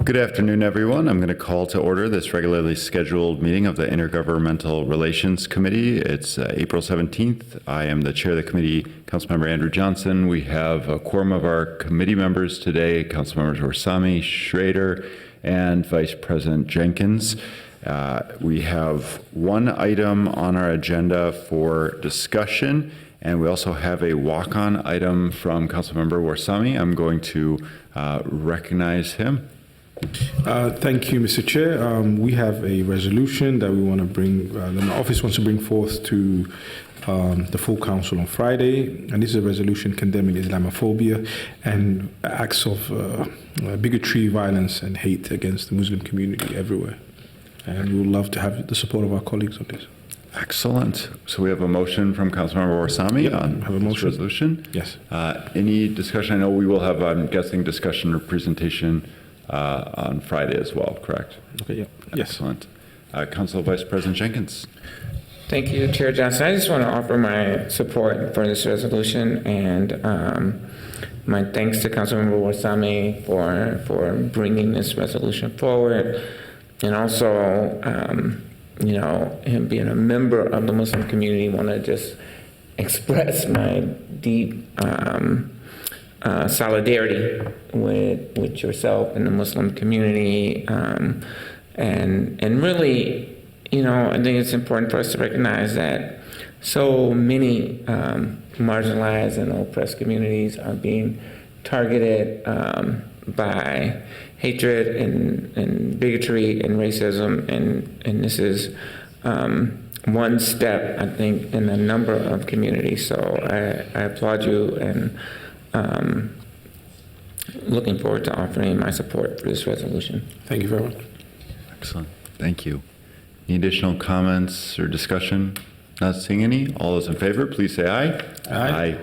Good afternoon, everyone. I'm going to call to order this regularly scheduled meeting of the Intergovernmental Relations Committee. It's April 17th. I am the chair of the committee, Councilmember Andrew Johnson. We have a quorum of our committee members today, Councilmembers Orsami, Schrader, and Vice President Jenkins. We have one item on our agenda for discussion, and we also have a walk-on item from Councilmember Orsami. I'm going to recognize him. Thank you, Mr. Chair. We have a resolution that we want to bring, that my office wants to bring forth to the full council on Friday. And this is a resolution condemning Islamophobia and acts of bigotry, violence, and hate against the Muslim community everywhere. And we would love to have the support of our colleagues on this. Excellent. So we have a motion from Councilmember Orsami on this resolution. Yes. Any discussion? I know we will have, I'm guessing, discussion or presentation on Friday as well, correct? Okay, yeah. Yes. Excellent. Council Vice President Jenkins. Thank you, Chair Johnson. I just want to offer my support for this resolution and my thanks to Councilmember Orsami for bringing this resolution forward, and also, you know, him being a member of the Muslim community. Want to just express my deep solidarity with yourself and the Muslim community, and really, you know, I think it's important for us to recognize that so many marginalized and oppressed communities are being targeted by hatred and bigotry and racism, and this is one step, I think, in a number of communities. So I applaud you, and looking forward to offering my support for this resolution. Thank you very much. Excellent. Thank you. Any additional comments or discussion? Not seeing any. All those in favor, please say aye. Aye.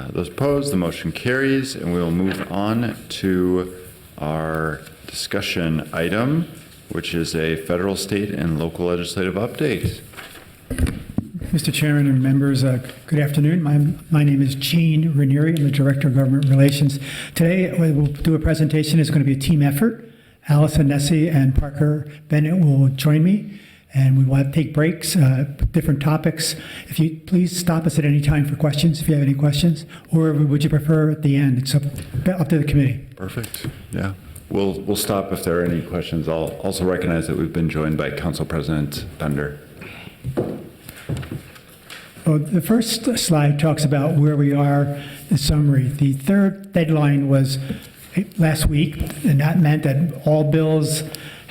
Those opposed, the motion carries, and we will move on to our discussion item, which is a federal, state, and local legislative update. Mr. Chairman and members, good afternoon. My name is Gene Ranieri. I'm the Director of Government Relations. Today, we'll do a presentation. It's going to be a team effort. Allison Nessie and Parker Bennett will join me, and we will take breaks, different topics. If you please stop us at any time for questions, if you have any questions, or would you prefer at the end? It's up to the committee. Perfect. Yeah. We'll stop if there are any questions. I'll also recognize that we've been joined by Council President Bender. Well, the first slide talks about where we are in summary. The third deadline was last week, and that meant that all bills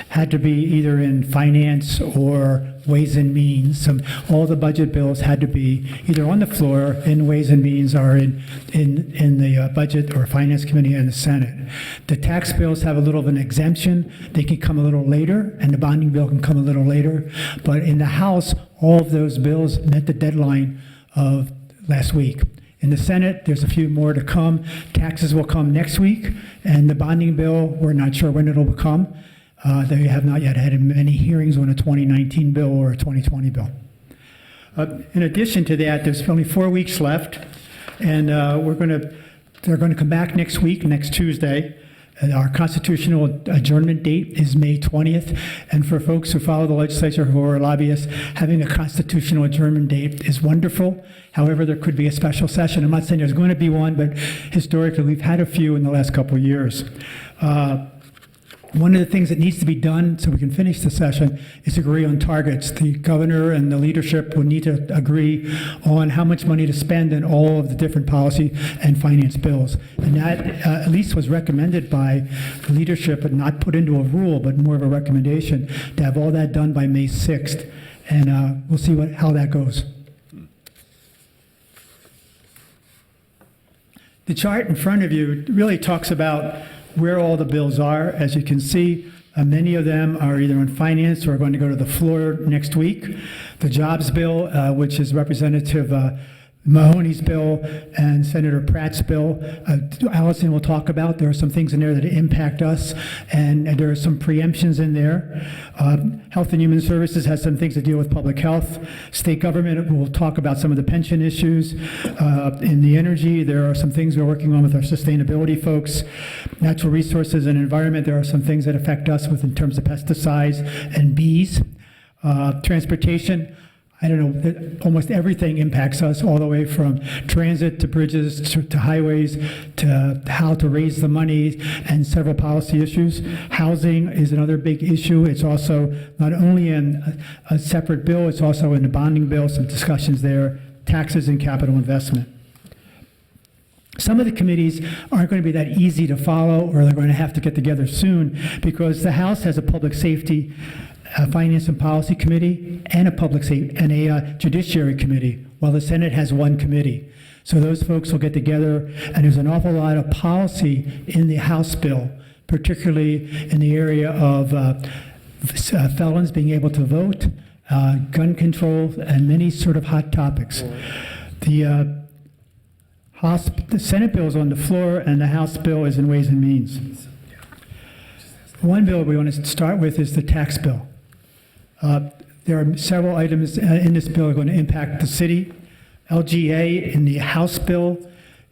had to be either in finance or Ways and Means. All the budget bills had to be either on the floor in Ways and Means or in the Budget or Finance Committee and the Senate. The tax bills have a little of an exemption. They can come a little later, and the bonding bill can come a little later. But in the House, all of those bills met the deadline of last week. In the Senate, there's a few more to come. Taxes will come next week, and the bonding bill, we're not sure when it'll come. They have not yet had many hearings on a 2019 bill or a 2020 bill. In addition to that, there's only 4 weeks left, and they're going to come back next week, next Tuesday. Our constitutional adjournment date is May 20th, and for folks who follow the legislature who are lobbyists, having a constitutional adjournment date is wonderful. However, there could be a special session. I'm not saying there's going to be one, but historically we've had a few in the last couple of years. One of the things that needs to be done so we can finish the session is agree on targets. The governor and the leadership will need to agree on how much money to spend in all of the different policy and finance bills. And that at least was recommended by the leadership, but not put into a rule, but more of a recommendation to have all that done by May 6th. And we'll see how that goes. The chart in front of you really talks about where all the bills are. As you can see, many of them are either on finance or are going to go to the floor next week. The jobs bill, which is Representative Mahoney's bill and Senator Pratt's bill. Allison will talk about. There are some things in there that impact us, and there are some preemptions in there. Health and Human Services has some things to deal with public health. State government will talk about some of the pension issues. In the energy, there are some things we're working on with our sustainability folks. Natural resources and environment, there are some things that affect us in terms of pesticides and bees. Transportation, I don't know, almost everything impacts us, all the way from transit to bridges to highways to how to raise the money and several policy issues. Housing is another big issue. It's also not only in a separate bill, it's also in the bonding bill, some discussions there, taxes and capital investment. Some of the committees aren't going to be that easy to follow, or they're going to have to get together soon, because the House has a public safety Finance and Policy Committee and a public safety and a Judiciary Committee, while the Senate has one committee. So those folks will get together, and there's an awful lot of policy in the House bill, particularly in the area of felons being able to vote, gun control, and many sort of hot topics. The Senate bill is on the floor, and the House bill is in Ways and Means. One bill we want to start with is the tax bill. There are several items in this bill that are going to impact the city. LGA in the House bill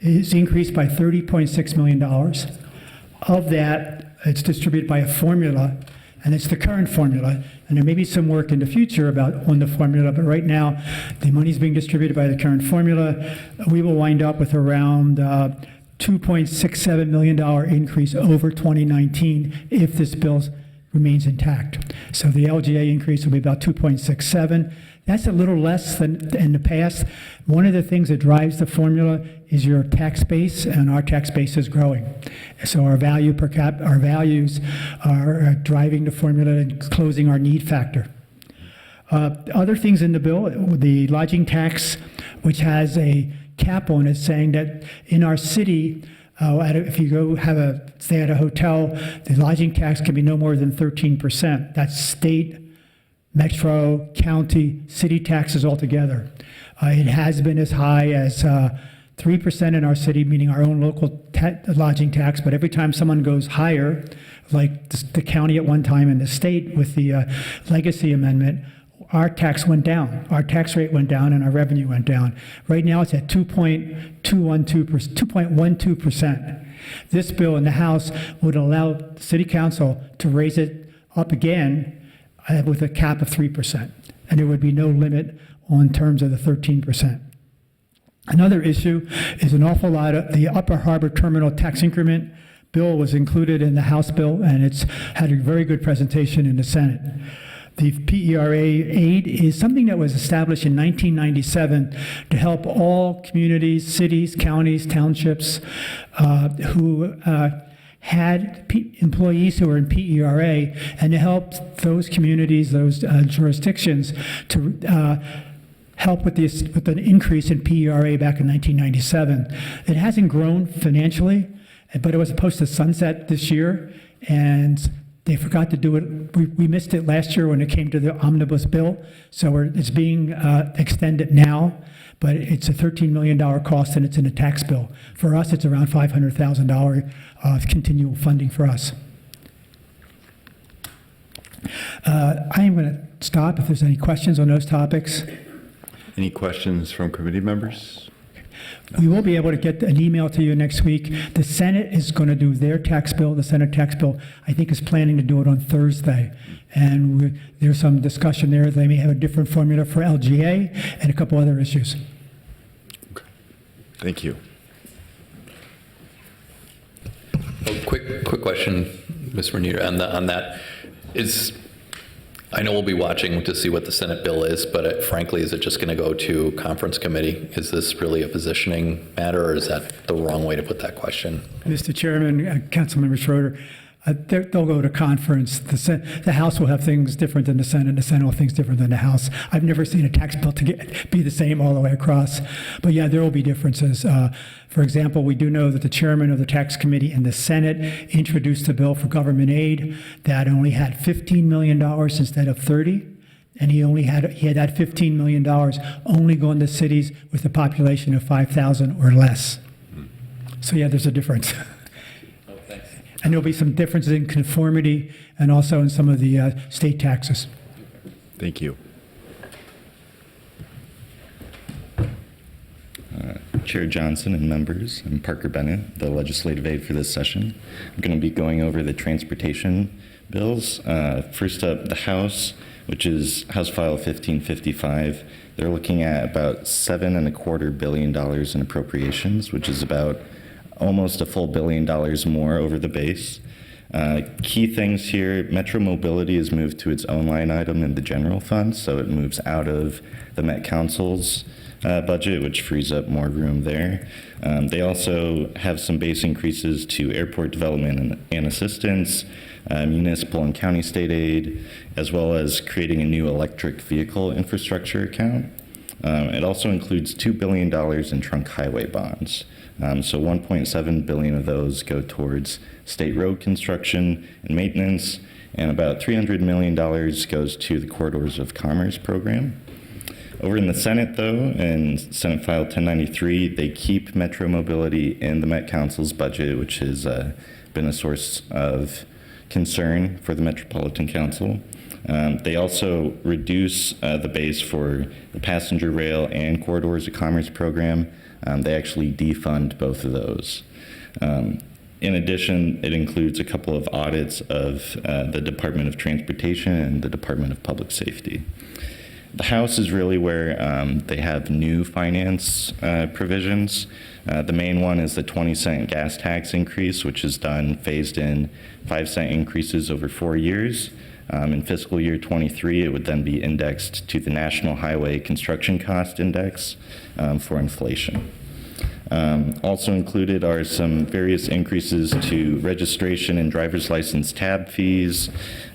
is increased by $30.6 million. Of that, it's distributed by a formula, and it's the current formula. And there may be some work in the future on the formula, but right now, the money's being distributed by the current formula. We will wind up with around $2.67 million increase over 2019 if this bill remains intact. So the LGA increase will be about 2.67. That's a little less than in the past. One of the things that drives the formula is your tax base, and our tax base is growing. So our value per cap, our values are driving the formula and closing our need factor. Other things in the bill, the lodging tax, which has a cap on it, saying that in our city, if you go stay at a hotel, the lodging tax can be no more than 13%. That's state, metro, county, city taxes altogether. It has been as high as 3% in our city, meaning our own local lodging tax, but every time someone goes higher, like the county at one time and the state with the legacy amendment, our tax went down. Our tax rate went down and our revenue went down. Right now it's at 2.12%. This bill in the House would allow the City Council to raise it up again with a cap of 3%. And there would be no limit on terms of the 13%. Another issue is an awful lot of the Upper Harbor Terminal tax increment bill was included in the House bill, and it's had a very good presentation in the Senate. The PERA aid is something that was established in 1997 to help all communities, cities, counties, townships who had employees who were in PERA, and to help those communities, those jurisdictions, to help with an increase in PERA back in 1997. It hasn't grown financially, but it was supposed to sunset this year, and they forgot to do it. We missed it last year when it came to the Omnibus bill, so it's being extended now, but it's a $13 million cost, and it's in a tax bill. For us, it's around $500,000 continual funding for us. I am going to stop if there's any questions on those topics. Any questions from committee members? We will be able to get an email to you next week. The Senate is going to do their tax bill. The Senate tax bill, I think, is planning to do it on Thursday. And there's some discussion there. They may have a different formula for LGA and a couple other issues. Okay. Thank you. Quick question, Ms. Renier, on that. I know we'll be watching to see what the Senate bill is, but frankly, is it just going to go to conference committee? Is this really a positioning matter, or is that the wrong way to put that question? Mr. Chairman, Councilmember Schroeder, they'll go to conference. The House will have things different than the Senate. The Senate will have things different than the House. I've never seen a tax bill be the same all the way across. But yeah, there will be differences. For example, we do know that the chairman of the tax committee in the Senate introduced a bill for government aid that only had $15 million instead of 30. And he had that $15 million only going to cities with a population of 5,000 or less. So yeah, there's a difference. Oh, thanks. And there'll be some differences in conformity and also in some of the state taxes. Thank you. Chair Johnson and members, I'm Parker Bennett, the legislative aide for this session. I'm going to be going over the transportation bills. First up, the House, which is House File 1555. They're looking at about $7.25 billion in appropriations, which is about almost a full $1 billion more over the base. Key things here, Metro Mobility is moved to its own line item in the general fund, so it moves out of the Met Council's budget, which frees up more room there. They also have some base increases to airport development and assistance, municipal and county state aid, as well as creating a new electric vehicle infrastructure account. It also includes $2 billion in trunk highway bonds. So $1.7 billion of those go towards state road construction and maintenance, and about $300 million goes to the Corridors of Commerce program. Over in the Senate, though, in Senate File 1093, they keep Metro Mobility in the Met Council's budget, which has been a source of concern for the Metropolitan Council. They also reduce the base for the passenger rail and Corridors of Commerce program. They actually defund both of those. In addition, it includes a couple of audits of the Department of Transportation and the Department of Public Safety. The House is really where they have new finance provisions. The main one is the 20-cent gas tax increase, which is done phased in 5-cent increases over 4 years. In fiscal year 23, it would then be indexed to the National Highway Construction Cost Index for inflation. Also included are some various increases to registration and driver's license tab fees,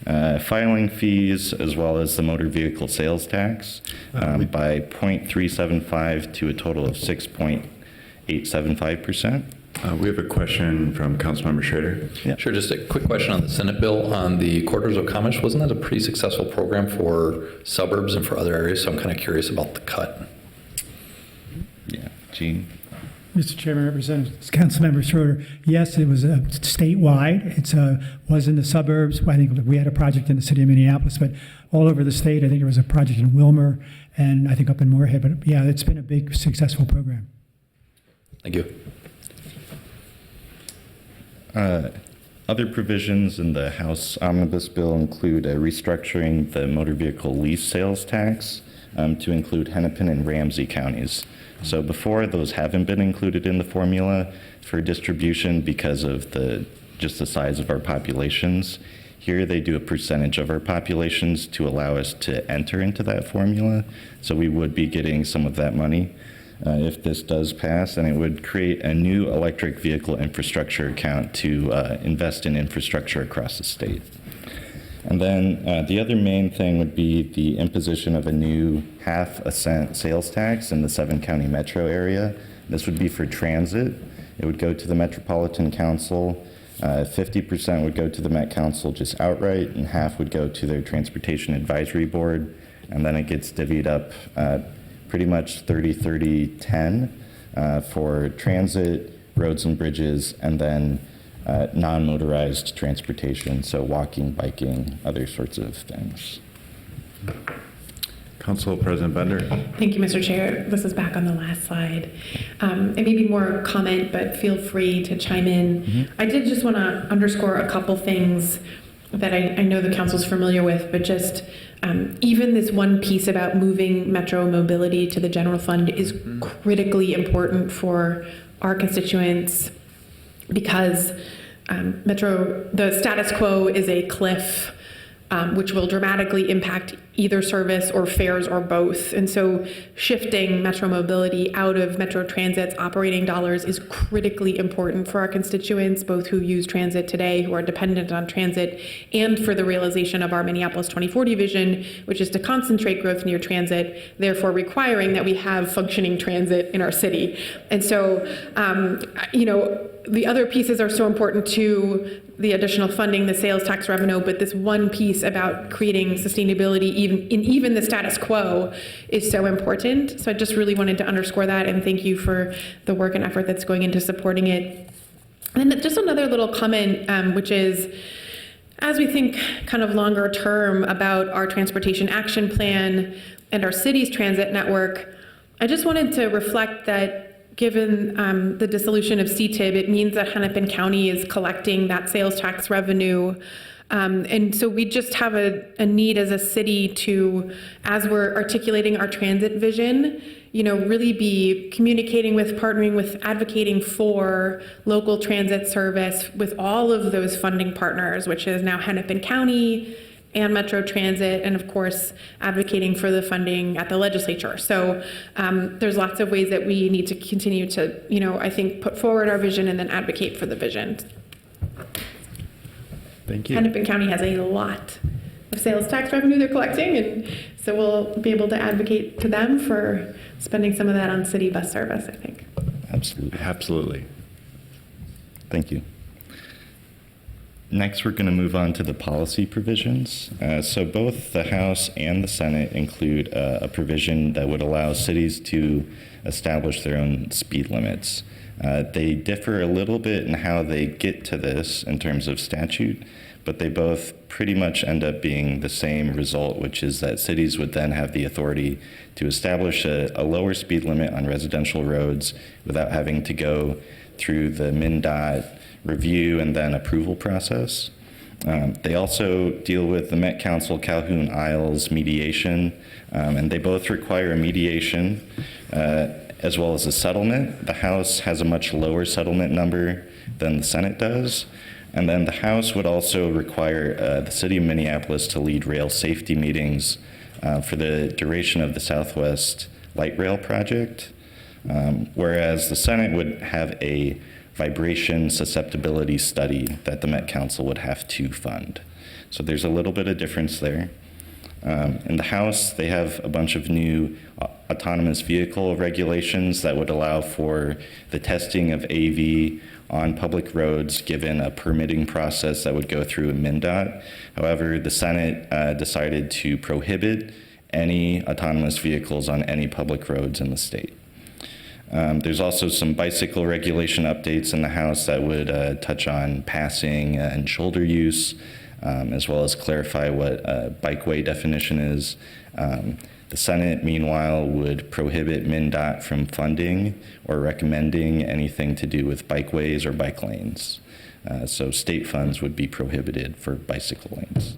filing fees, as well as the motor vehicle sales tax by 0.375 to a total of 6.875%. We have a question from Councilmember Schrader. Yeah. Sure, just a quick question on the Senate bill on the Corridors of Commerce. Wasn't that a pretty successful program for suburbs and for other areas? So I'm kind of curious about the cut. Yeah, Gene? Mr. Chairman, Representatives, Councilmember Schroeder, yes, it was statewide. It was in the suburbs. I think we had a project in the city of Minneapolis, but all over the state. I think there was a project in Wilmer and I think up in Moorhead. But yeah, it's been a big, successful program. Thank you. Other provisions in the House Omnibus bill include restructuring the motor vehicle lease sales tax to include Hennepin and Ramsey counties. So before, those haven't been included in the formula for distribution because of just the size of our populations. Here, they do a percentage of our populations to allow us to enter into that formula. So we would be getting some of that money if this does pass, and it would create a new electric vehicle infrastructure account to invest in infrastructure across the state. And then the other main thing would be the imposition of a new 0.5 cent sales tax in the 7-county metro area. This would be for transit. It would go to the Metropolitan Council. 50% would go to the Met Council just outright, and half would go to their Transportation Advisory Board. And then it gets divvied up pretty much 30-30-10 for transit, roads and bridges, and then non-motorized transportation, so walking, biking, other sorts of things. Council President Bender. Thank you, Mr. Chair. This is back on the last slide. It may be more comment, but feel free to chime in. Mm-hmm. I did just want to underscore a couple things that I know the council's familiar with, but just even this one piece about moving Metro Mobility to the general fund is critically important for our constituents because the status quo is a cliff, which will dramatically impact either service or fares or both. And so shifting Metro Mobility out of Metro Transit's operating dollars is critically important for our constituents, both who use transit today, who are dependent on transit, and for the realization of our Minneapolis 2040 vision, which is to concentrate growth near transit, therefore requiring that we have functioning transit in our city. And so, the other pieces are so important to the additional funding, the sales tax revenue, but this one piece about creating sustainability even the status quo is so important. So I just really wanted to underscore that, and thank you for the work and effort that's going into supporting it. And then just another little comment, which is, as we think kind of longer term about our transportation action plan and our city's transit network, I just wanted to reflect that given the dissolution of CTIB, it means that Hennepin County is collecting that sales tax revenue. And so we just have a need as a city to, as we're articulating our transit vision, really be communicating with, partnering with, advocating for local transit service with all of those funding partners, which is now Hennepin County and Metro Transit, and of course, advocating for the funding at the legislature. So there's lots of ways that we need to continue to, I think, put forward our vision and then advocate for the vision. Thank you. Hennepin County has a lot of sales tax revenue they're collecting, and so we'll be able to advocate to them for spending some of that on city bus service, I think. Absolutely. Absolutely. Thank you. Next, we're going to move on to the policy provisions. So both the House and the Senate include a provision that would allow cities to establish their own speed limits. They differ a little bit in how they get to this in terms of statute, but they both pretty much end up being the same result, which is that cities would then have the authority to establish a lower speed limit on residential roads without having to go through the MnDOT review and then approval process. They also deal with the Met Council Calhoun Isles mediation, and they both require a mediation as well as a settlement. The House has a much lower settlement number than the Senate does. And then the House would also require the city of Minneapolis to lead rail safety meetings for the duration of the Southwest Light Rail project, whereas the Senate would have a vibration susceptibility study that the Met Council would have to fund. So there's a little bit of difference there. In the House, they have a bunch of new autonomous vehicle regulations that would allow for the testing of AV on public roads given a permitting process that would go through a MnDOT. However, the Senate decided to prohibit any autonomous vehicles on any public roads in the state. There's also some bicycle regulation updates in the House that would touch on passing and shoulder use, as well as clarify what a bikeway definition is. The Senate, meanwhile, would prohibit MnDOT from funding or recommending anything to do with bikeways or bike lanes. So state funds would be prohibited for bicycle lanes.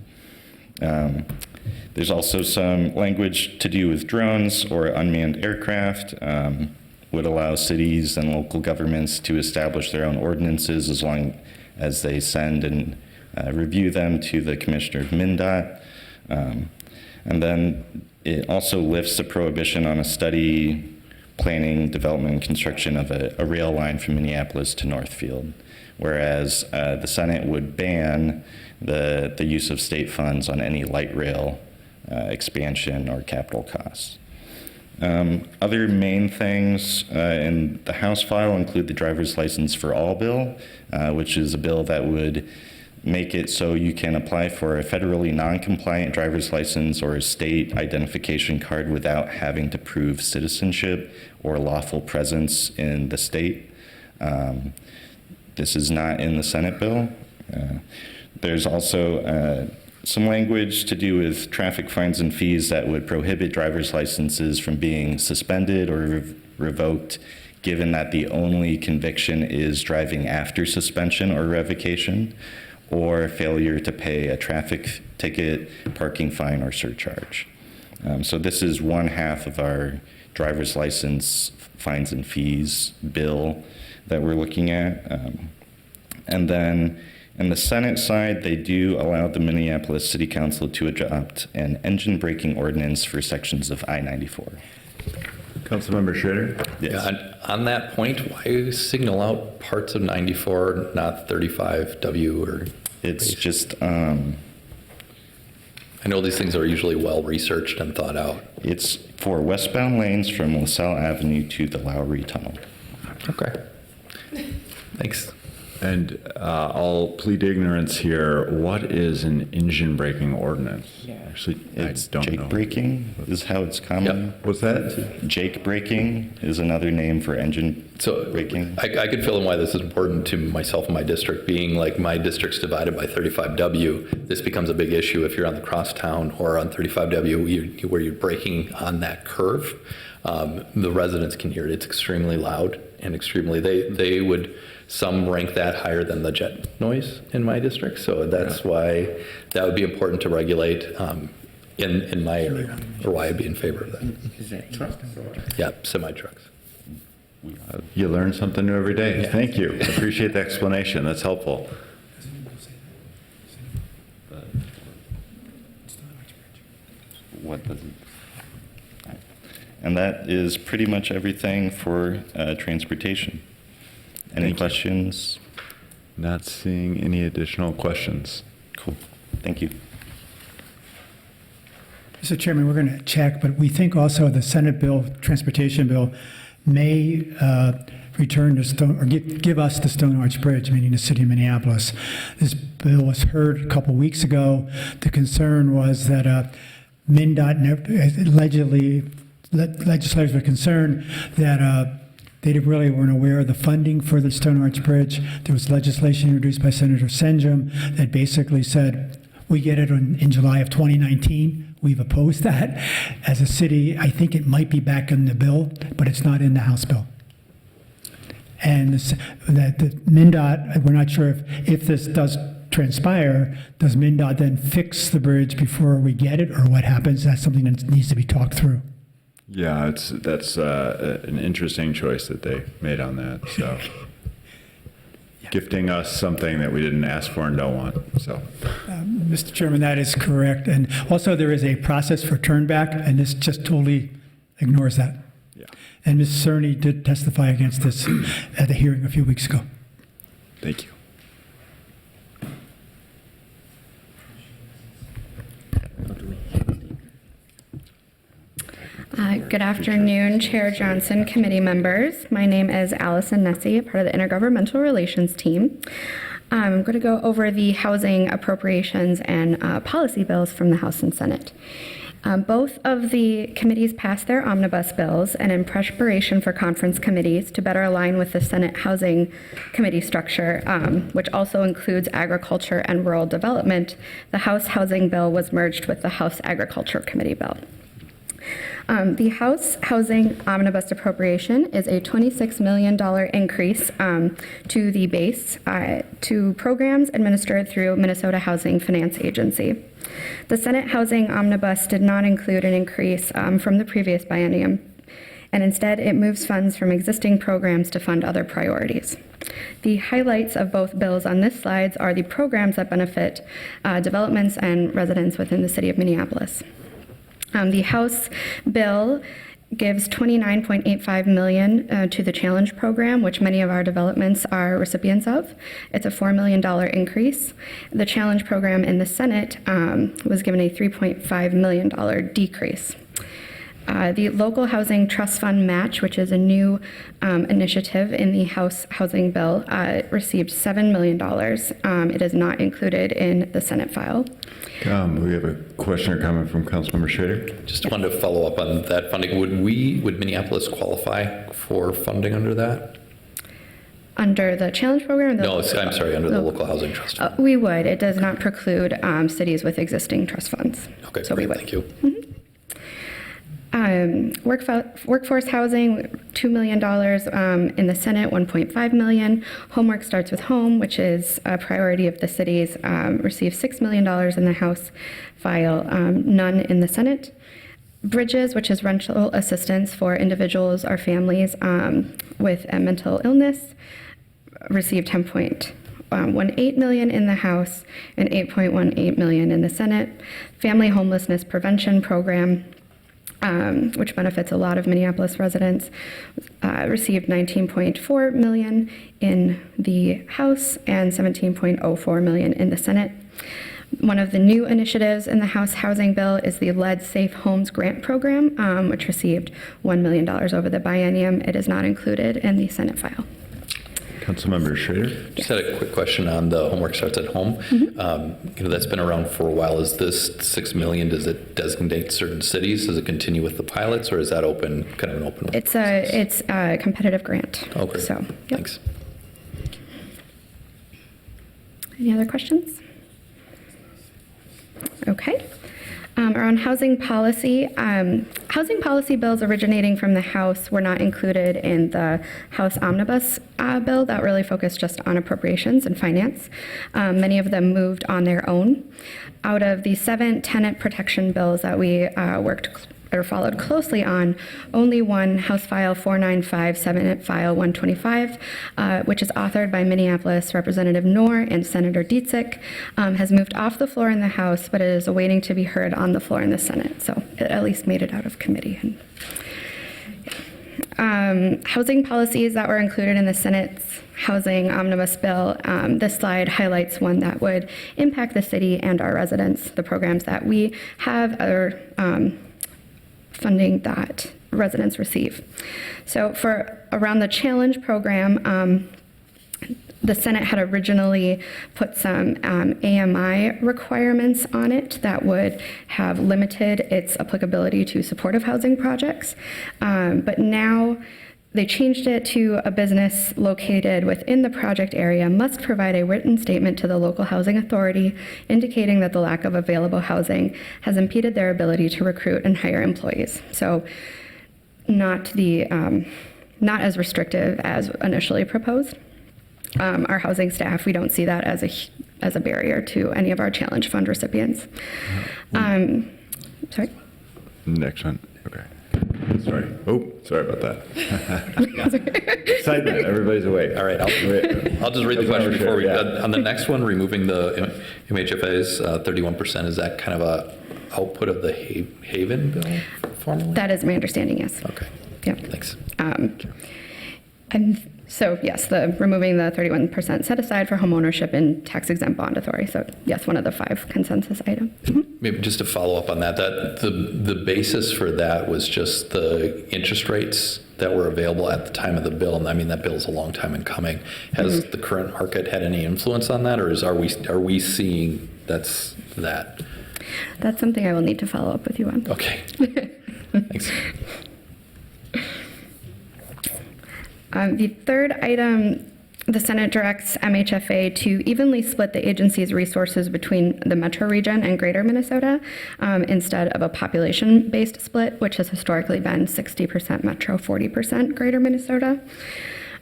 There's also some language to do with drones or unmanned aircraft. Would allow cities and local governments to establish their own ordinances as long as they send and review them to the commissioner of MnDOT. And then it also lifts the prohibition on a study, planning, development, and construction of a rail line from Minneapolis to Northfield, whereas the Senate would ban the use of state funds on any light rail expansion or capital costs. Other main things in the House file include the driver's license for all bill, which is a bill that would make it so you can apply for a federally non-compliant driver's license or a state identification card without having to prove citizenship or lawful presence in the state. This is not in the Senate bill. There's also some language to do with traffic fines and fees that would prohibit driver's licenses from being suspended or revoked, given that the only conviction is driving after suspension or revocation, or failure to pay a traffic ticket, parking fine, or surcharge. So this is one half of our driver's license fines and fees bill that we're looking at. And then in the Senate side, they do allow the Minneapolis City Council to adopt an engine braking ordinance for sections of I-94. Councilmember Schrader? Yes. Yeah, on that point, why signal out parts of 94, not 35W or? It's just, I know these things are usually well researched and thought out. it's for westbound lanes from LaSalle Avenue to the Lowry Tunnel. Okay. Thanks. And I'll plead ignorance here. What is an engine braking ordinance? Actually, It's I don't jake know. braking is how it's common. What's that? Jake braking is another name for engine So braking. I could fill in why this is important to myself and my district, being like my district's divided by 35W. This becomes a big issue if you're on the crosstown or on 35W where you're braking on that curve. The residents can hear it. It's extremely loud and extremely, they would, some rank that higher than the jet noise in my district. So that's why that would be important to regulate in my area, or why I'd be in favor of that. Is that trucks or? Yeah, semi-trucks. You learn something new every day. Thank you. Appreciate the explanation. That's helpful. What does it? And that is pretty much everything for transportation. Any Thank you. questions? Not seeing any additional questions. Cool. Thank you. Mr. Chairman, we're going to check, but we think also the Senate bill, transportation bill, may return to Stone, or give us the Stone Arch Bridge, meaning the city of Minneapolis. This bill was heard a couple weeks ago. The concern was that MnDOT allegedly, legislators were concerned that they really weren't aware of the funding for the Stone Arch Bridge. There was legislation introduced by Senator Senjum that basically said, we get it in July of 2019. We've opposed that. As a city, I think it might be back in the bill, but it's not in the House bill. And that the MnDOT, we're not sure if this does transpire, does MnDOT then fix the bridge before we get it, or what happens? That's something that needs to be talked through. Yeah, that's an interesting choice that they made on that. So, gifting us something that we didn't ask for and don't want. So, Mr. Chairman, that is correct. And also there is a process for turnback, and this just totally ignores that. yeah. And Ms. Cerny did testify against this at the hearing a few weeks ago. Thank you. Good afternoon, Chair Johnson, committee members. My name is Allison Nessie, part of the Intergovernmental Relations team. I'm going to go over the housing appropriations and policy bills from the House and Senate. Both of the committees passed their omnibus bills, and in preparation for conference committees to better align with the Senate Housing Committee structure, which also includes agriculture and rural development, the House Housing Bill was merged with the House Agriculture Committee bill. The House Housing Omnibus Appropriation is a $26 million increase to the base to programs administered through Minnesota Housing Finance Agency. The Senate Housing Omnibus did not include an increase from the previous biennium, and instead it moves funds from existing programs to fund other priorities. The highlights of both bills on this slide are the programs that benefit developments and residents within the city of Minneapolis. The House bill gives $29.85 million to the Challenge program, which many of our developments are recipients of. It's a $4 million increase. The Challenge program in the Senate was given a $3.5 million decrease. The Local Housing Trust Fund Match, which is a new initiative in the House Housing Bill, received $7 million. It is not included in the Senate file. We have a question or comment from Councilmember Schrader. Just wanted to follow up on that funding. Would Minneapolis qualify for funding under that? Under the Challenge program? No, I'm sorry, under the Local Housing Trust Fund. We would. It does not preclude cities with existing trust funds. Okay, So we great, would. thank you. Workforce housing, $2 million in the Senate, $1.5 million. Homework Starts with Home, which is a priority of the cities, received $6 million in the House file, none in the Senate. Bridges, which is rental assistance for individuals or families with a mental illness, received $10.18 million in the House and $8.18 million in the Senate. Family Homelessness Prevention Program, which benefits a lot of Minneapolis residents, received $19.4 million in the House and $17.04 million in the Senate. One of the new initiatives in the House Housing Bill is the Lead Safe Homes Grant Program, which received $1 million over the biennium. It is not included in the Senate file. Councilmember Schrader? Just had a quick question on the homework starts at home. That's been around for a while. Is this $6 million, does it designate certain cities? Does it continue with the pilots, or is that open, kind of an open? It's a competitive grant. Oh, great. So, yep. Thanks. Any other questions? Okay. Around housing policy bills originating from the House were not included in the House Omnibus bill that really focused just on appropriations and finance. Many of them moved on their own. Out of the 7 tenant protection bills that we followed closely on, only one, House File 495, Senate File 125, which is authored by Minneapolis Representative Knorr and Senator Dietzick, has moved off the floor in the House, but it is awaiting to be heard on the floor in the Senate. So it at least made it out of committee. Housing policies that were included in the Senate's housing omnibus bill. This slide highlights one that would impact the city and our residents. The programs that we have are funding that residents receive. So for around the challenge program, the Senate had originally put some AMI requirements on it that would have limited its applicability to supportive housing projects. But now they changed it to a business located within the project area must provide a written statement to the local housing authority indicating that the lack of available housing has impeded their ability to recruit and hire employees. So not as restrictive as initially proposed. Our housing staff, we don't see that as a barrier to any of our challenge fund recipients. Sorry? Next one. Okay. Sorry. Oh, sorry about that. Excitement. Everybody's awake. All right, I'll just read the question before we, on the next one, removing the MHFA's 31%, is that kind of a output of the Haven bill formally? That is my understanding, yes. Okay. Yep. Thanks. And so, yes, removing the 31% set aside for homeownership in tax-exempt bond authority. So, yes, one of the 5 consensus items. Maybe just to follow up on that, the basis for that was just the interest rates that were available at the time of the bill. And I mean, that bill is a long time in coming. Has the current market had any influence on that, or are we seeing that? That's something I will need to follow up with you on. Okay. Thanks. The third item, the Senate directs MHFA to evenly split the agency's resources between the metro region and greater Minnesota instead of a population-based split, which has historically been 60% metro, 40% greater Minnesota.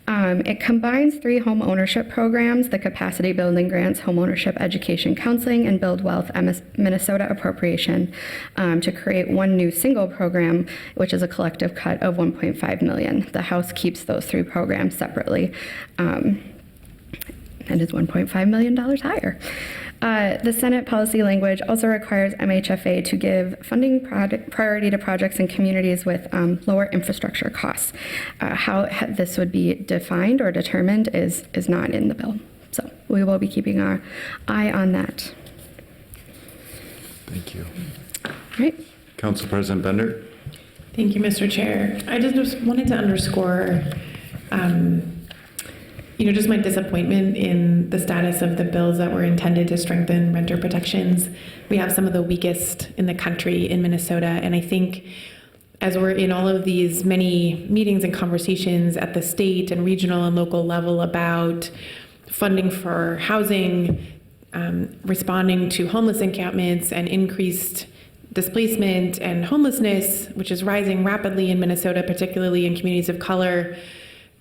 It combines 3 home ownership programs, the Capacity Building Grants, Home Ownership Education Counseling, and Build Wealth Minnesota Appropriation to create one new single program, which is a collective cut of $1.5 million. The House keeps those 3 programs separately and is $1.5 million higher. The Senate policy language also requires MHFA to give funding priority to projects in communities with lower infrastructure costs. How this would be defined or determined is not in the bill. So we will be keeping our eye on that. Thank you. All right. Council President Bender? Thank you, Mr. Chair. I just wanted to underscore just my disappointment in the status of the bills that were intended to strengthen renter protections. We have some of the weakest in the country in Minnesota, and I think as we're in all of these many meetings and conversations at the state and regional and local level about funding for housing, responding to homeless encampments and increased displacement and homelessness, which is rising rapidly in Minnesota, particularly in communities of color,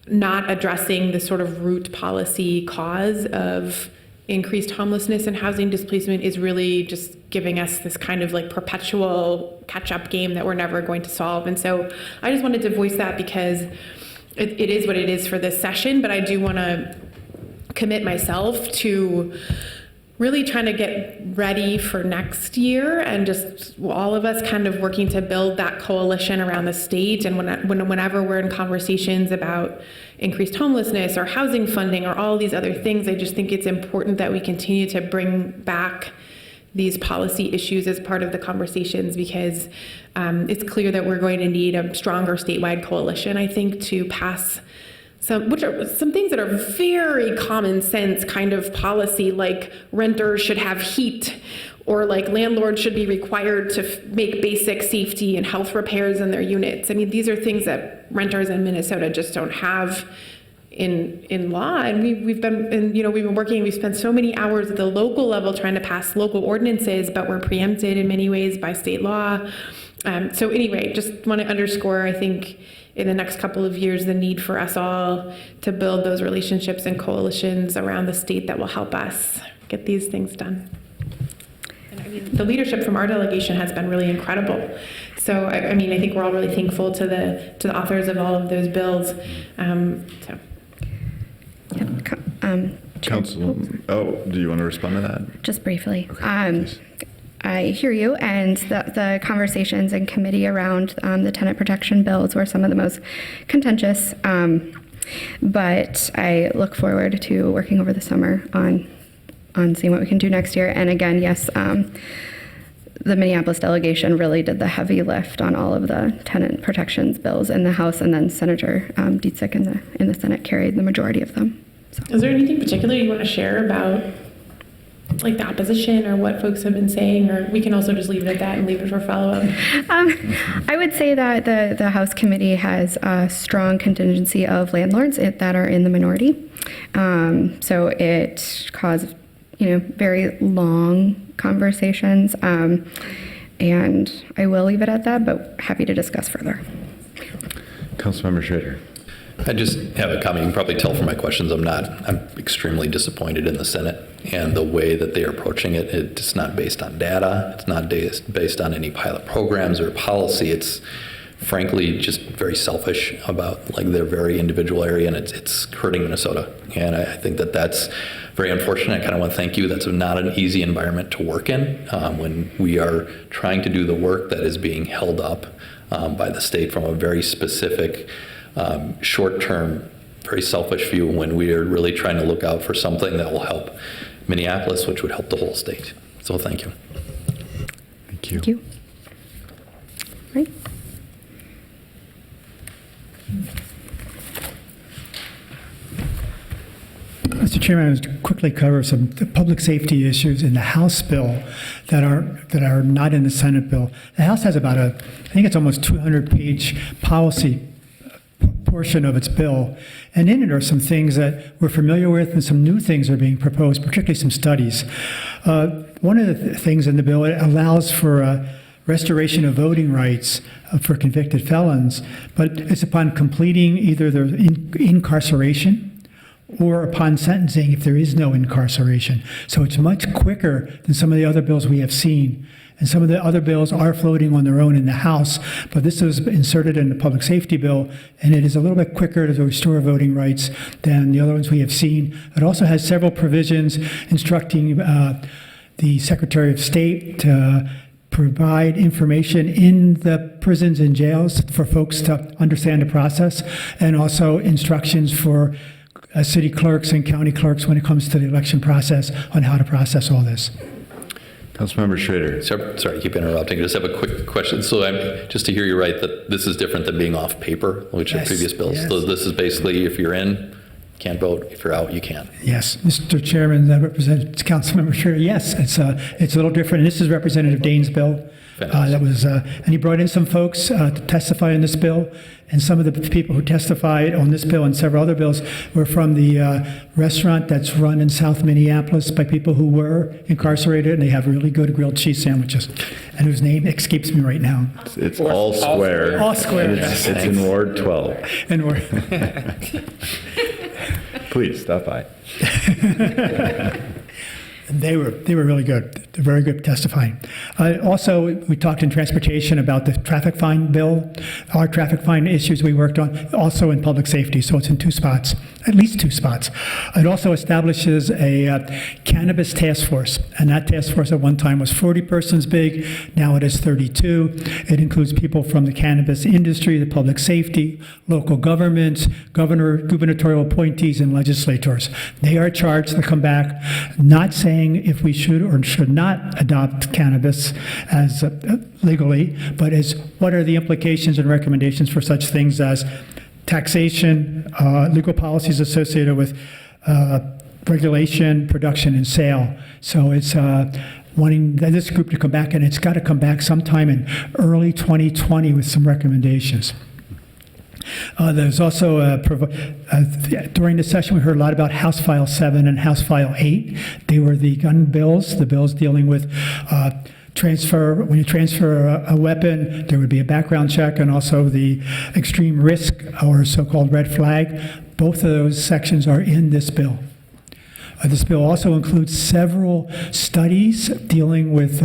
not addressing the sort of root policy cause of increased homelessness and housing displacement is really just giving us this kind of like perpetual catch-up game that we're never going to solve. And so I just wanted to voice that because it is what it is for this session, but I do want to commit myself to really trying to get ready for next year and just all of us kind of working to build that coalition around the state. And whenever we're in conversations about increased homelessness or housing funding or all these other things, I just think it's important that we continue to bring back these policy issues as part of the conversations because it's clear that we're going to need a stronger statewide coalition, I think, to pass which are some things that are very common sense kind of policy, like renters should have heat, or like landlords should be required to make basic safety and health repairs in their units. I mean, these are things that renters in Minnesota just don't have in law. And we've been working, we've spent so many hours at the local level trying to pass local ordinances, but we're preempted in many ways by state law. So anyway, just want to underscore, I think, in the next couple of years, the need for us all to build those relationships and coalitions around the state that will help us get these things done. And I mean, the leadership from our delegation has been really incredible. So I mean, I think we're all really thankful to the authors of all of those bills. Council, do you want to respond to that? Just briefly. Okay, please. I hear you, and the conversations in committee around the tenant protection bills were some of the most contentious, but I look forward to working over the summer on seeing what we can do next year. And again, yes, the Minneapolis delegation really did the heavy lift on all of the tenant protections bills in the House, and then Senator Dietzich in the Senate carried the majority of them. So. Is there anything particular you want to share about like the opposition or what folks have been saying, or we can also just leave it at that and leave it for follow-up? I would say that the House committee has a strong contingency of landlords that are in the minority. So it caused, very long conversations. And I will leave it at that, but happy to discuss further. Councilmember Schrader. I just have a comment. You can probably tell from my questions I'm extremely disappointed in the Senate and the way that they are approaching it. It's not based on data. It's not based on any pilot programs or policy. It's frankly just very selfish about like their very individual area, and it's hurting Minnesota. And I think that's very unfortunate. I kind of want to thank you. That's not an easy environment to work in when we are trying to do the work that is being held up by the state from a very specific short-term, very selfish view, when we are really trying to look out for something that will help Minneapolis, which would help the whole state. So thank you. Thank you. Thank you. Right. Mr. Chairman, I was to quickly cover some public safety issues in the House bill that are not in the Senate bill. The House has about I think it's almost 200-page policy portion of its bill, and in it are some things that we're familiar with and some new things are being proposed, particularly some studies. One of the things in the bill, it allows for restoration of voting rights for convicted felons, but it's upon completing either their incarceration or upon sentencing if there is no incarceration. So it's much quicker than some of the other bills we have seen. And some of the other bills are floating on their own in the House, but this was inserted in the public safety bill, and it is a little bit quicker to restore voting rights than the other ones we have seen. It also has several provisions instructing the Secretary of State to provide information in the prisons and jails for folks to understand the process, and also instructions for city clerks and county clerks when it comes to the election process on how to process all this. Councilmember Schrader. Sorry to keep interrupting. I just have a quick question. So just to hear you right, that this is different than being off paper, which are previous bills. Yes. So this is basically, if you're in, can't vote. If you're out, you can. Yes, Mr. Chairman, that represents Councilmember Schrader. Yes, it's a little different. And this is Representative Dane's bill. That was, and he brought in some folks to testify in this bill. And some of the people who testified on this bill and several other bills were from the restaurant that's run in South Minneapolis by people who were incarcerated, and they have really good grilled cheese sandwiches, and whose name escapes me right now. It's All Square. All Square. And it's in Ward 12. And we're Please stop by. They were really good. They're very good testifying. Also, we talked in transportation about the traffic fine bill, our traffic fine issues we worked on, also in public safety. So it's in two spots, at least two spots. It also establishes a cannabis task force, and that task force at one time was 40 persons big. Now it is 32. It includes people from the cannabis industry, the public safety, local governments, gubernatorial appointees, and legislators. They are charged to come back, not saying if we should or should not adopt cannabis as legally, but as what are the implications and recommendations for such things as taxation, legal policies associated with regulation, production, and sale. So it's wanting this group to come back, and it's got to come back sometime in early 2020 with some recommendations. There's also, during the session, we heard a lot about House File 7 and House File 8. They were the gun bills, the bills dealing with transfer. When you transfer a weapon, there would be a background check, and also the extreme risk, or so-called red flag. Both of those sections are in this bill. This bill also includes several studies dealing with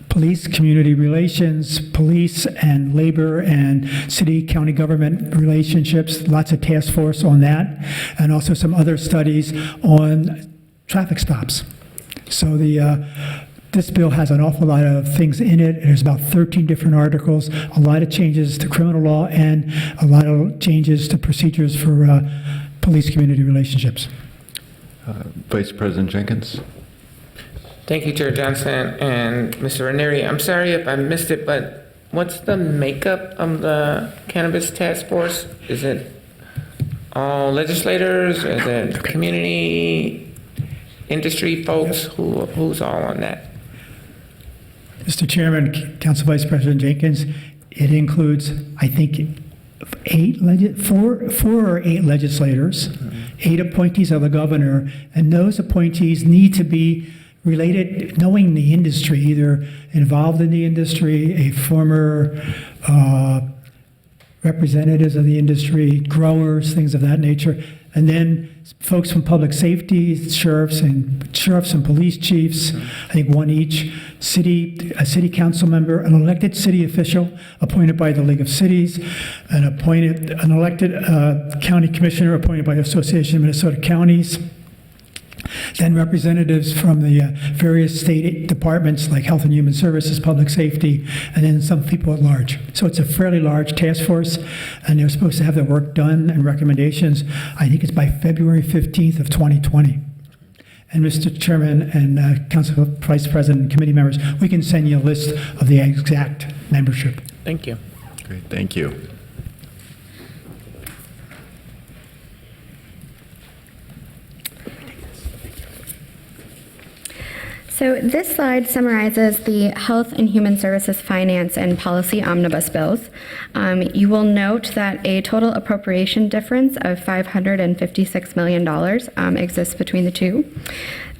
police, community relations, police and labor and city-county government relationships, lots of task force on that, and also some other studies on traffic stops. So this bill has an awful lot of things in it. There's about 13 different articles, a lot of changes to criminal law, and a lot of changes to procedures for police-community relationships. Vice President Jenkins. Thank you, Chair Johnson and Mr. Ranieri. I'm sorry if I missed it, but what's the makeup of the Cannabis Task Force? Is it all legislators? Is it community, industry folks? Who's all on that? Mr. Chairman, Council Vice President Jenkins, it includes, I think, four or eight legislators, 8 appointees of the governor, and those appointees need to be related, knowing the industry, either involved in the industry, a former representatives of the industry, growers, things of that nature, and then folks from public safety, sheriffs and police chiefs, I think one each, a city council member, an elected city official appointed by the League of Cities, an elected county commissioner appointed by the Association of Minnesota Counties, then representatives from the various state departments like Health and Human Services, Public Safety, and then some people at large. So it's a fairly large task force, and they're supposed to have their work done and recommendations. I think it's by February 15th of 2020. And Mr. Chairman and Council Vice President and committee members, we can send you a list of the exact membership. Thank you. Great, thank you. So this slide summarizes the Health and Human Services Finance and Policy Omnibus bills. You will note that a total appropriation difference of $556 million exists between the two.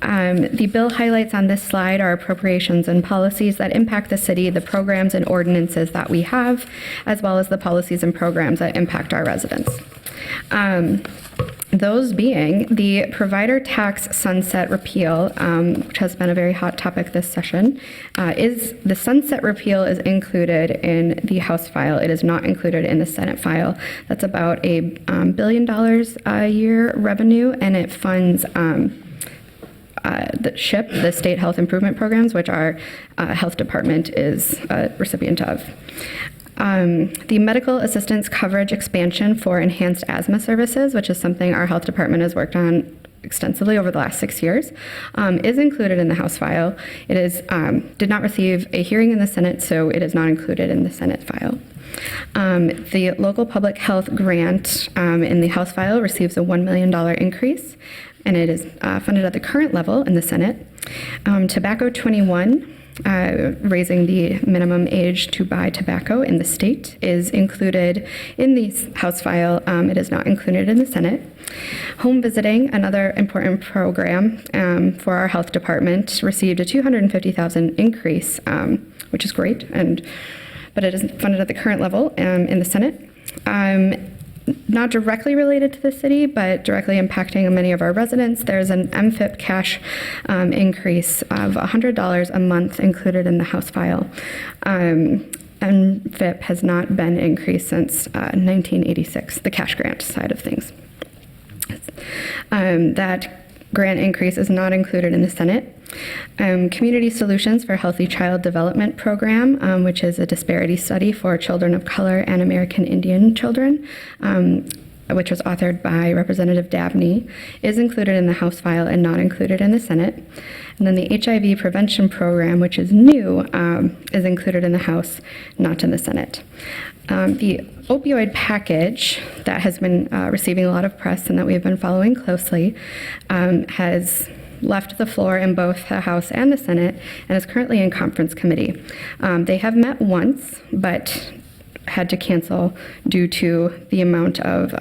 The bill highlights on this slide are appropriations and policies that impact the city, the programs and ordinances that we have, as well as the policies and programs that impact our residents. Those being the provider tax sunset repeal, which has been a very hot topic this session. The sunset repeal is included in the House file. It is not included in the Senate file. That's about $1 billion a year revenue, and it funds the SHIP, the State Health Improvement Programs, which our health department is a recipient of. The medical assistance coverage expansion for enhanced asthma services, which is something our health department has worked on extensively over the last 6 years, is included in the House file. It is did not receive a hearing in the Senate, so it is not included in the Senate file. The local public health grant in the House file receives a $1 million increase, and it is funded at the current level in the Senate. Tobacco 21, raising the minimum age to buy tobacco in the state, is included in the House file. It is not included in the Senate. Home visiting, another important program for our health department, received a $250,000 increase, which is great, but it is funded at the current level in the Senate. Not directly related to the city, but directly impacting many of our residents, there's an MFIP cash increase of $100 a month included in the House file. MFIP has not been increased since 1986, the cash grant side of things. That grant increase is not included in the Senate. Community Solutions for Healthy Child Development Program, which is a disparity study for children of color and American Indian children, which was authored by Representative Dabney, is included in the House file and not included in the Senate. And then the HIV prevention program, which is new, is included in the House, not in the Senate. The opioid package that has been receiving a lot of press and that we've been following closely has left the floor in both the House and the Senate and is currently in conference committee. They have met once, but had to cancel due to the amount of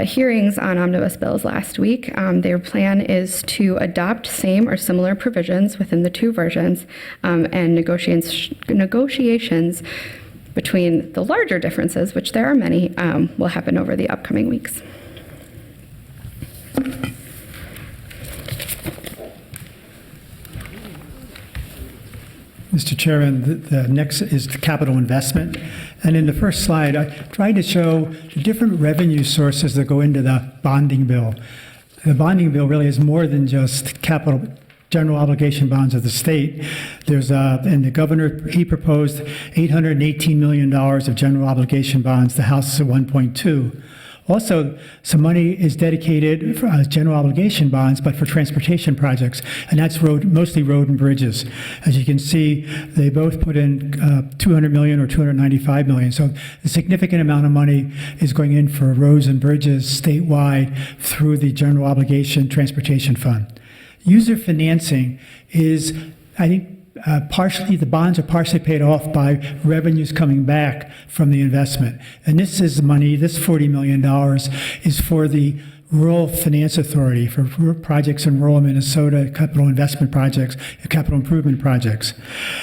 hearings on omnibus bills last week. Their plan is to adopt same or similar provisions within the two versions, and negotiations between the larger differences, which there are many, will happen over the upcoming weeks. Mr. Chairman, the next is the capital investment. And in the first slide, I tried to show the different revenue sources that go into the bonding bill. The bonding bill really is more than just capital general obligation bonds of the state. There's, and the governor, he proposed $818 million of general obligation bonds. The House is at 1.2. Also, some money is dedicated for general obligation bonds, but for transportation projects, and that's mostly road and bridges. As you can see, they both put in $200 million or $295 million. So a significant amount of money is going in for roads and bridges statewide through the general obligation transportation fund. User financing is, I think, partially, the bonds are partially paid off by revenues coming back from the investment. And this is money, this $40 million is for the Rural Finance Authority, for projects in rural Minnesota, capital investment projects, capital improvement projects.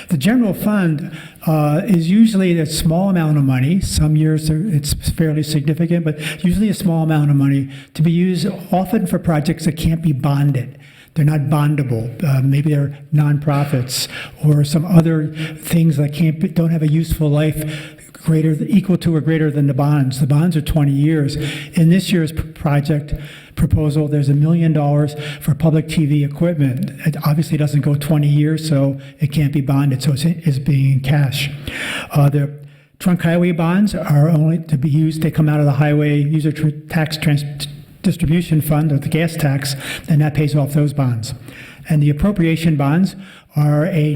The general fund is usually a small amount of money. Some years it's fairly significant, but usually a small amount of money to be used often for projects that can't be bonded. They're not bondable. Maybe they're nonprofits or some other things that don't have a useful life equal to or greater than the bonds. The bonds are 20 years. In this year's project proposal, there's $1 million for public TV equipment. It obviously doesn't go 20 years, so it can't be bonded, so it's being in cash. The trunk highway bonds are only to be used, they come out of the highway user tax distribution fund, or the gas tax, and that pays off those bonds. And the appropriation bonds are a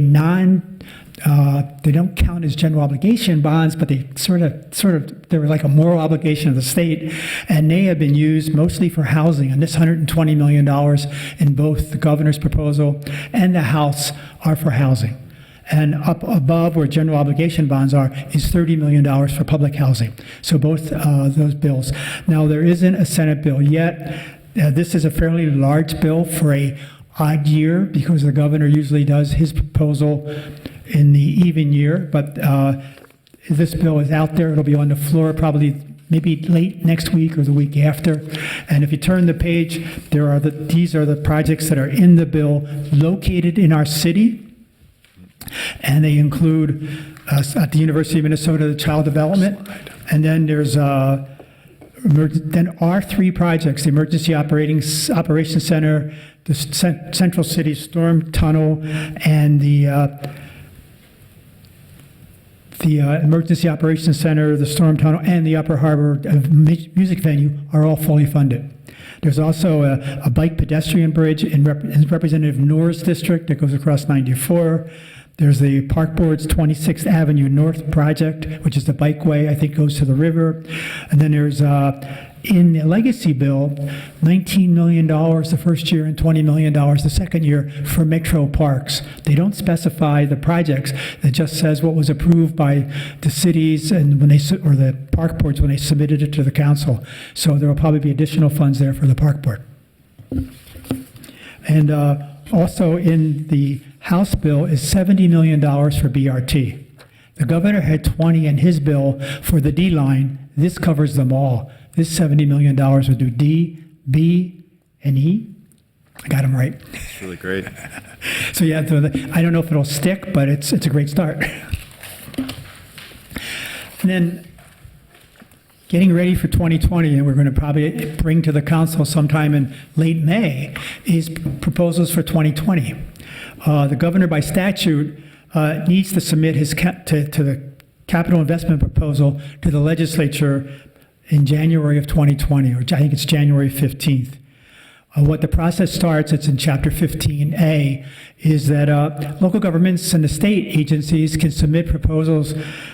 they don't count as general obligation bonds, but they they're like a moral obligation of the state, and they have been used mostly for housing. And this $120 million in both the governor's proposal and the House are for housing. And up above where general obligation bonds are is $30 million for public housing. So both those bills. Now, there isn't a Senate bill yet. This is a fairly large bill for a odd year because the governor usually does his proposal in the even year. But this bill is out there. It'll be on the floor probably maybe late next week or the week after. And if you turn the page, these are the projects that are in the bill located in our city. And they include, at the University of Minnesota, the Child Development. And then there's our three projects, the Emergency Operations Center, the Central City Storm Tunnel, and the Emergency Operations Center, the Storm Tunnel, and the Upper Harbor Music Venue are all fully funded. There's also a bike pedestrian bridge in Representative Noor's district that goes across 94. There's the Park Board's 26th Avenue North project, which is the bikeway, I think goes to the river. And then there's, in the legacy bill, $19 million the first year and $20 million the second year for metro parks. They don't specify the projects. It just says what was approved by the cities and or the park boards when they submitted it to the council. So there will probably be additional funds there for the park board. And also in the House bill is $70 million for BRT. The governor had 20 in his bill for the D line. This covers them all. This $70 million would do D, B, and E. I got them right. That's really great. So yeah, I don't know if it'll stick, but it's a great start. And then getting ready for 2020, and we're going to probably bring to the council sometime in late May, is proposals for 2020. The governor, by statute, needs to submit his to the capital investment proposal to the legislature in January of 2020, or I think it's January 15th. What the process starts, it's in Chapter 15A, is that local governments and the state agencies can submit proposals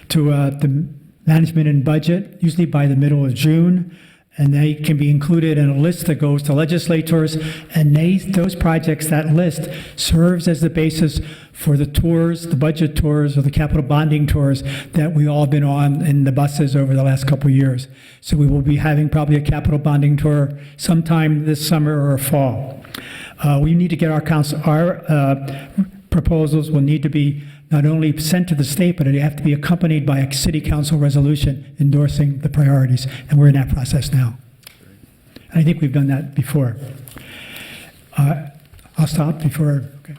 to the management and budget, usually by the middle of June, and they can be included in a list that goes to legislators, and those projects, that list, serves as the basis for the tours, the budget tours, or the capital bonding tours that we all been on in the buses over the last couple of years. So we will be having probably a capital bonding tour sometime this summer or fall. We need to get our proposals will need to be not only sent to the state, but they have to be accompanied by a city council resolution endorsing the priorities, and we're in that process now. And I think we've done that before. I'll stop before. Okay.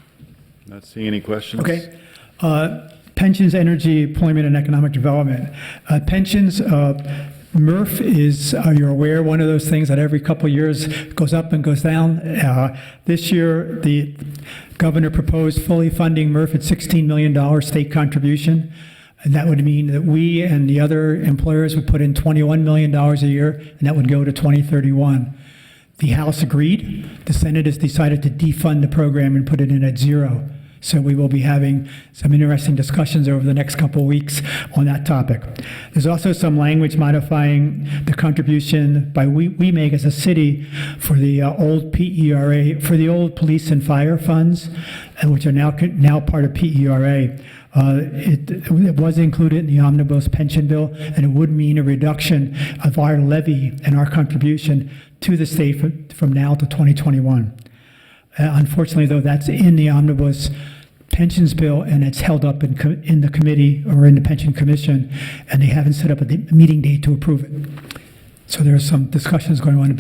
Not seeing any questions? Okay. Pensions, energy, employment, and economic development. Pensions, MRF is, you're aware, one of those things that every couple of years goes up and goes down. This year, the governor proposed fully funding MRF at $16 million state contribution. And that would mean that we and the other employers would put in $21 million a year, and that would go to 2031. The House agreed. The Senate has decided to defund the program and put it in at zero. So we will be having some interesting discussions over the next couple of weeks on that topic. There's also some language modifying the contribution by we make as a city for the old PERA, for the old police and fire funds, which are now part of PERA. It was included in the Omnibus pension bill, and it would mean a reduction of our levy and our contribution to the state from now to 2021. Unfortunately, though, that's in the Omnibus pensions bill, and it's held up in the committee or in the pension commission, and they haven't set up a meeting date to approve it. So there are some discussions going on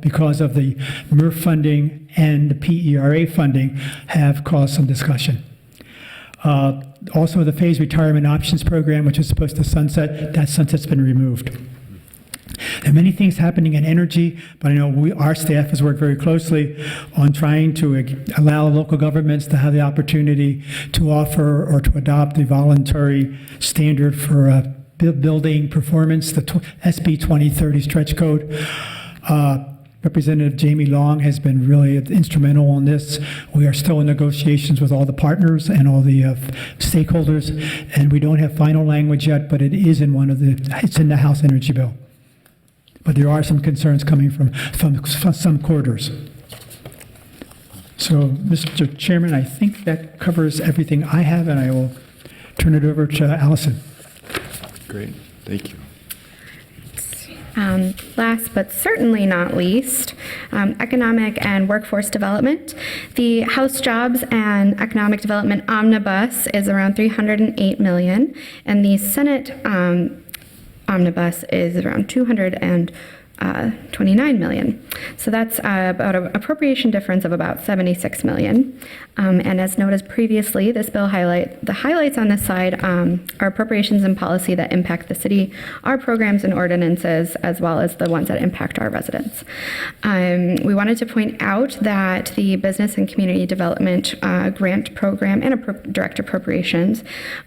because of the MRF funding and the PERA funding have caused some discussion. Also, the phased retirement options program, which is supposed to sunset, that sunset's been removed. There are many things happening in energy, but I know our staff has worked very closely on trying to allow local governments to have the opportunity to offer or to adopt the voluntary standard for building performance, the SB 2030 stretch code. Representative Jamie Long has been really instrumental on this. We are still in negotiations with all the partners and all the stakeholders, and we don't have final language yet, but it is in it's in the House Energy Bill. But there are some concerns coming from some quarters. So, Mr. Chairman, I think that covers everything I have, and I will turn it over to Allison. Great, thank you. Last but certainly not least, economic and workforce development. The House Jobs and Economic Development Omnibus is around $308 million, and the Senate Omnibus is around $229 million. So that's about an appropriation difference of about $76 million. And as noted previously, this bill the highlights on this side are appropriations and policy that impact the city, our programs and ordinances, as well as the ones that impact our residents. We wanted to point out that the Business and Community Development Grant Program and direct appropriations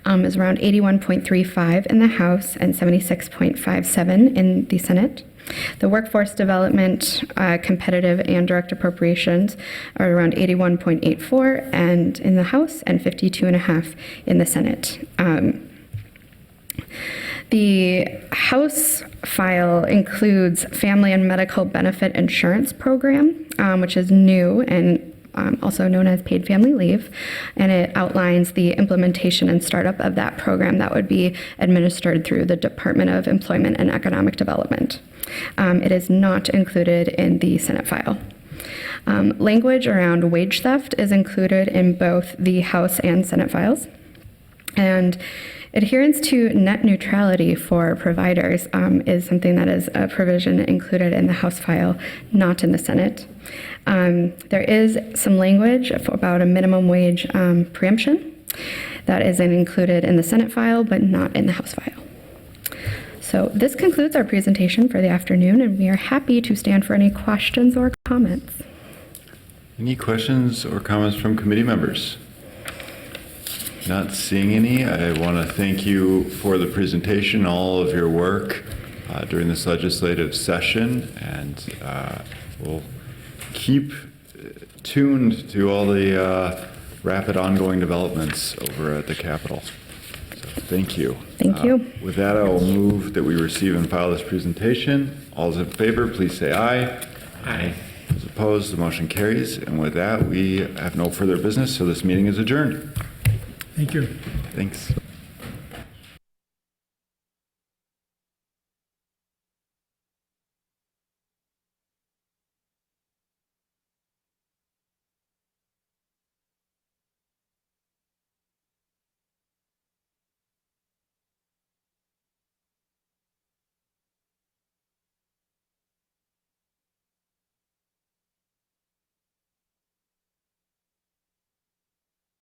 is around 81.35 in the House and 76.57 in the Senate. The workforce development, competitive and direct appropriations are around 81.84 and in the House and 52.5 in the Senate. The House file includes Family and Medical Benefit Insurance Program, which is new and also known as paid family leave, and it outlines the implementation and startup of that program that would be administered through the Department of Employment and Economic Development. It is not included in the Senate file. Language around wage theft is included in both the House and Senate files. And adherence to net neutrality for providers is something that is a provision included in the House file, not in the Senate. There is some language about a minimum wage preemption that is included in the Senate file, but not in the House file. So this concludes our presentation for the afternoon, and we are happy to stand for any questions or comments. Any questions or comments from committee members? Not seeing any. I want to thank you for the presentation, all of your work during this legislative session, and we'll keep tuned to all the rapid ongoing developments over at the Capitol. So thank you. Thank you. With that, I will move that we receive and file this presentation. All those in favor, please say aye. Aye. Those opposed, the motion carries. And with that, we have no further business, so this meeting is adjourned. Thank you. Thanks.